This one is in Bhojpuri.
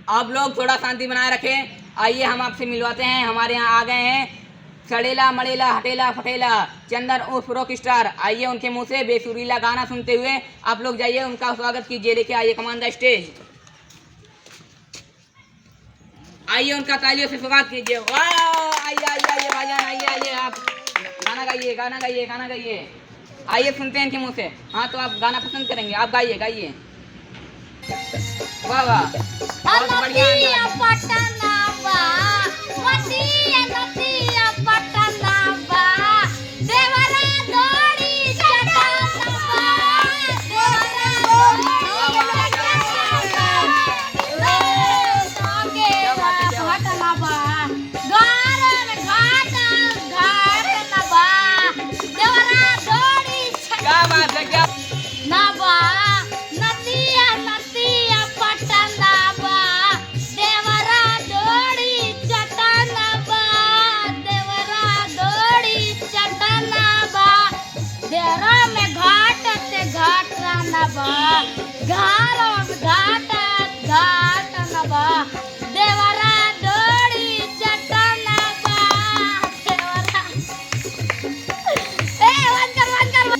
आप लोग थोड़ा शांति बनाए रखें। आइए हम आपसे मिलवाते हैं। हमारे यहाँ आ गए हैं सड़ेला मड़ेला हटेला फटेला चंदन उर्फ रॉक स्टार। आइए उनके मुंह से बेसुरीला गाना सुनते हुए आप लोग जाइए, उनका स्वागत कीजिए। लेके आइए कमान द स्टेज। आइए उनका तालियों से स्वागत कीजिए। वाह, आइए आइए आइए भाईजान, आइए आइए। आप गाना गाइए गाना गाइए गाना गाइए। आइए सुनते हैं इनके मुंह से। हाँ तो आप गाना पसंद करेंगे, आप गाइए गाइए। वाह वाह, बहुत बढ़िया। घाट घाट घाट घाट